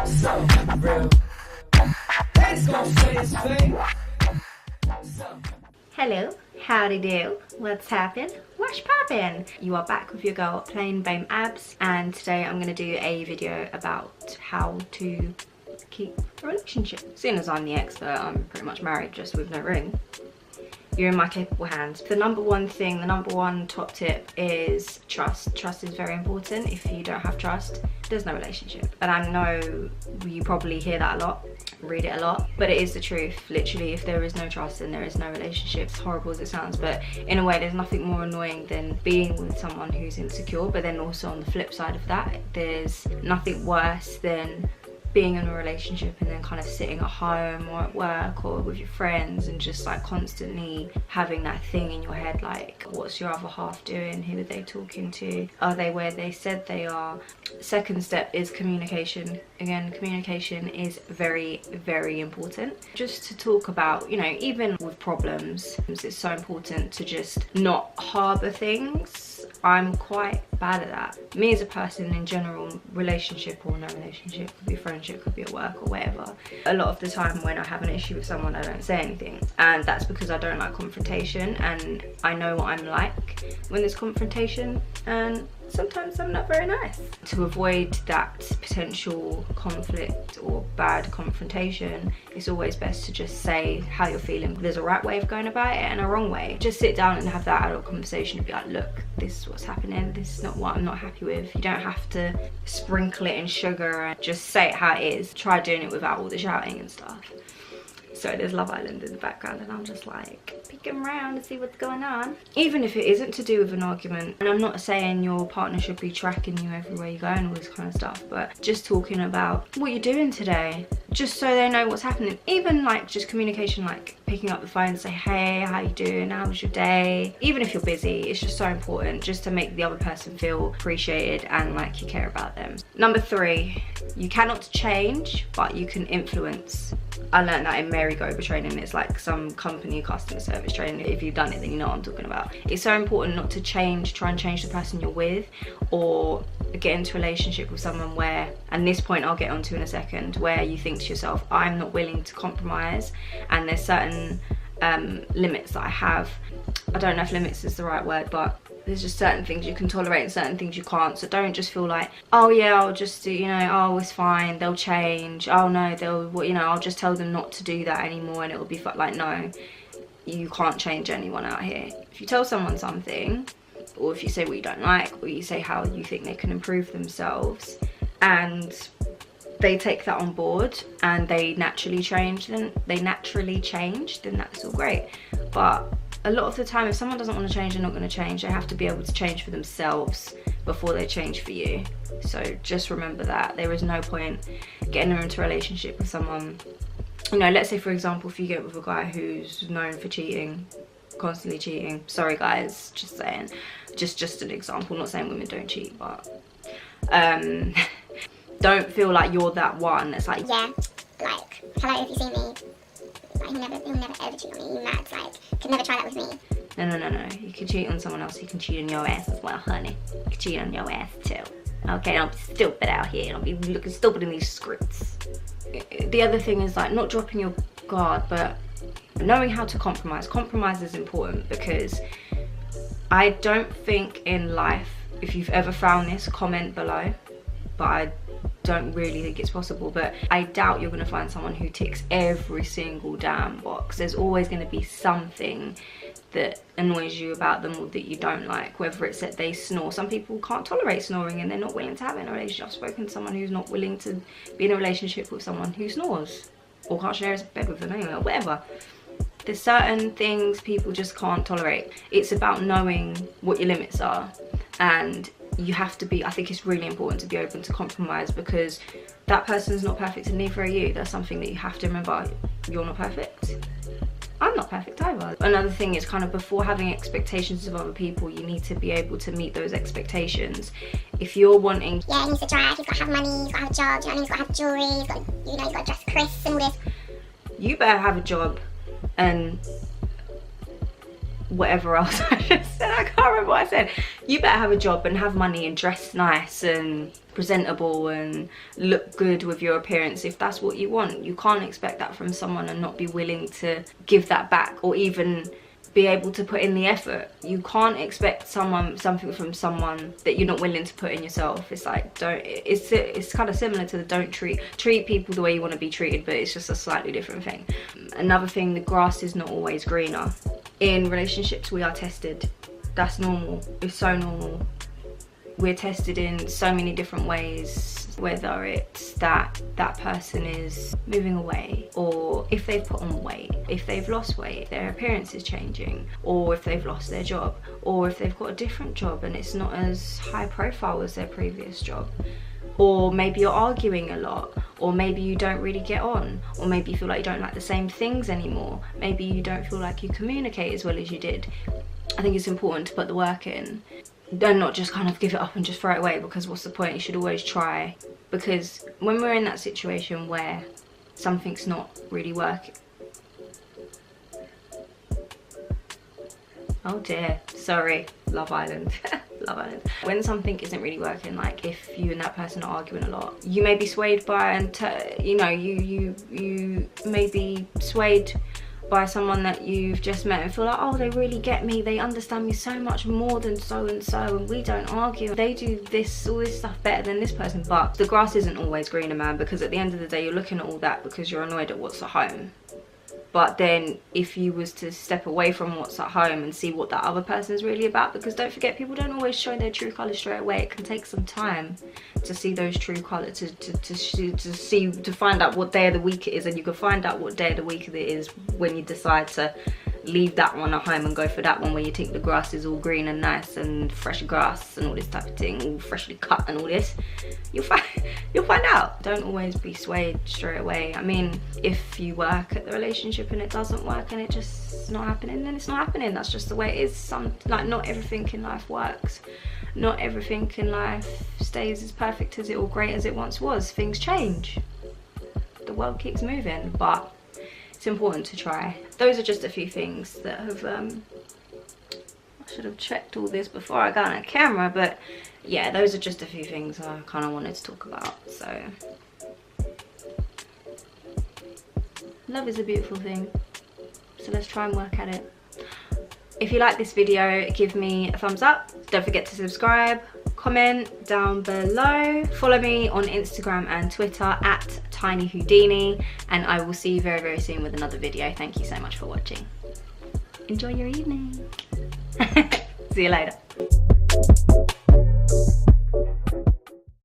So real. Haters gon' say it's fake. Hello, howdy do, what's happening, what's poppin'? You are back with your girl Plain Bame Abs, and today I'm going to do a video about how to keep a relationship. Seeing as I'm the expert, I'm pretty much married just with no ring. You're in my capable hands. The number one thing, the number one top tip is trust. Trust is very important. If you don't have trust, there's no relationship. And I know you probably hear that a lot, read it a lot, but it is the truth. Literally, if there is no trust, then there is no relationship. As horrible as it sounds, but in a way, there's nothing more annoying than being with someone who's insecure. But then also on the flip side of that, there's nothing worse than being in a relationship and then kind of sitting at home or at work or with your friends and just like constantly having that thing in your head, like, what's your other half doing? Who are they talking to? Are they where they said they are? Second step is communication. Again, communication is very, very important. Just to talk about, you know, even with problems, it's so important to just not harbour things. I'm quite bad at that. Me as a person in general, relationship or no relationship, could be friendship, could be at work or whatever. A lot of the time when I have an issue with someone, I don't say anything. And that's because I don't like confrontation, and I know what I'm like when there's confrontation, and sometimes I'm not very nice. To avoid that potential conflict or bad confrontation, it's always best to just say how you're feeling. There's a right way of going about it and a wrong way. Just sit down and have that adult conversation and be like, look, this is what's happening, this is not what I'm not happy with. You don't have to sprinkle it in sugar, and just say it how it is. Try doing it without all the shouting and stuff. So there's Love Island in the background and I'm just like peeking around to see what's going on. Even if it isn't to do with an argument, and I'm not saying your partner should be tracking you everywhere you go and all this kind of stuff, but just talking about what you're doing today, just so they know what's happening. Even like just communication, like picking up the phone and say, hey, how you doing? How was your day? Even if you're busy, it's just so important just to make the other person feel appreciated and like you care about them. Number 3, you cannot change, but you can influence. I learned that in Mary Gober training. It's like some company customer service training. If you've done it, then you know what I'm talking about. It's so important not to try and change the person you're with, or get into a relationship with someone where, and this point I'll get onto in a second, where you think to yourself, I'm not willing to compromise, and there's certain limits that I have. I don't know if limits is the right word, but there's just certain things you can tolerate and certain things you can't. So don't just feel like, oh yeah, I'll just do, you know, oh it's fine, they'll change, oh no, they'll, you know, I'll just tell them not to do that anymore and it'll be fun. Like, no, you can't change anyone out here. If you tell someone something, or if you say what you don't like, or you say how you think they can improve themselves, and they take that on board and they naturally change, then that's all great. But a lot of the time, if someone doesn't want to change, they're not going to change. They have to be able to change for themselves before they change for you. So just remember that. There is no point getting into a relationship with someone, you know, let's say for example, if you get with a guy who's known for cheating, constantly cheating. Sorry guys, just saying. Just an example, not saying women don't cheat, but don't feel like you're that one. It's like, yeah, like, hello, have you seen me? Like, he'll never ever cheat on me, you mad? Like, could never try that with me. No. You can cheat on someone else, you can cheat on your ass as well, honey. You can cheat on your ass too. Okay, don't be stupid out here. Don't be looking stupid in these scripts. The other thing is like not dropping your guard, but knowing how to compromise. Compromise is important, because I don't think in life, if you've ever found this, comment below, but I don't really think it's possible, but I doubt you're going to find someone who ticks every single damn box. There's always going to be something that annoys you about them or that you don't like, whether it's that they snore. Some people can't tolerate snoring and they're not willing to have it in a relationship. I've spoken to someone who's not willing to be in a relationship with someone who snores, or can't share a bed with them anyway, or whatever. There's certain things people just can't tolerate. It's about knowing what your limits are, and you have to be, I think it's really important to be open to compromise, because that person's not perfect and neither are you. That's something that you have to remember. You're not perfect. I'm not perfect either. Another thing is kind of before having expectations of other people, you need to be able to meet those expectations. If you're wanting, yeah, he needs to drive, he's got to have money, he's got to have a job, you know, he's got to have jewellery, he's got, you know, he's got to dress Chris and all this. You better have a job and whatever else I just said. I can't remember what I said. You better have a job and have money and dress nice and presentable and look good with your appearance. If that's what you want, you can't expect that from someone and not be willing to give that back, or even be able to put in the effort. You can't expect something from someone that you're not willing to put in yourself. It's like, it's kind of similar to the don't treat people the way you want to be treated, but it's just a slightly different thing. Another thing, the grass is not always greener. In relationships, we are tested. That's normal. It's so normal. We're tested in so many different ways, whether it's that person is moving away, or if they've put on weight, if they've lost weight, their appearance is changing, or if they've lost their job, or if they've got a different job and it's not as high profile as their previous job. Or maybe you're arguing a lot, or maybe you don't really get on, or maybe you feel like you don't like the same things anymore. Maybe you don't feel like you communicate as well as you did. I think it's important to put the work in. Don't not just kind of give it up and just throw it away, because what's the point? You should always try. Because when we're in that situation where something's not really working. Oh dear, sorry, Love Island. Love Island. When something isn't really working, like if you and that person are arguing a lot, you may be swayed by, you may be swayed by someone that you've just met and feel like, oh, they really get me, they understand me so much more than so and so, and we don't argue, they do all this stuff better than this person. But the grass isn't always greener, man, because at the end of the day, you're looking at all that because you're annoyed at what's at home. But then if you was to step away from what's at home and see what that other person is really about, because don't forget, people don't always show their true colours straight away. It can take some time to see those true colours, to find out what day of the week it is, and you can find out what day of the week it is when you decide to leave that one at home and go for that one where you think the grass is all green and nice and fresh grass and all this type of thing, all freshly cut and all this. You'll find out. Don't always be swayed straight away. I mean, if you work at the relationship and it doesn't work and it just not happening, then it's not happening. That's just the way it is. Not everything in life works. Not everything in life stays as perfect as it or great as it once was. Things change. The world keeps moving, but it's important to try. Those are just a few things that have, I should have checked all this before I got on camera, but yeah, those are just a few things I kind of wanted to talk about. So, love is a beautiful thing, so let's try and work at it. If you like this video, give me a thumbs up. Don't forget to subscribe, comment down below. Follow me on Instagram and Twitter at tinyhoudini, and I will see you very, very soon with another video. Thank you so much for watching. Enjoy your evening. See you later.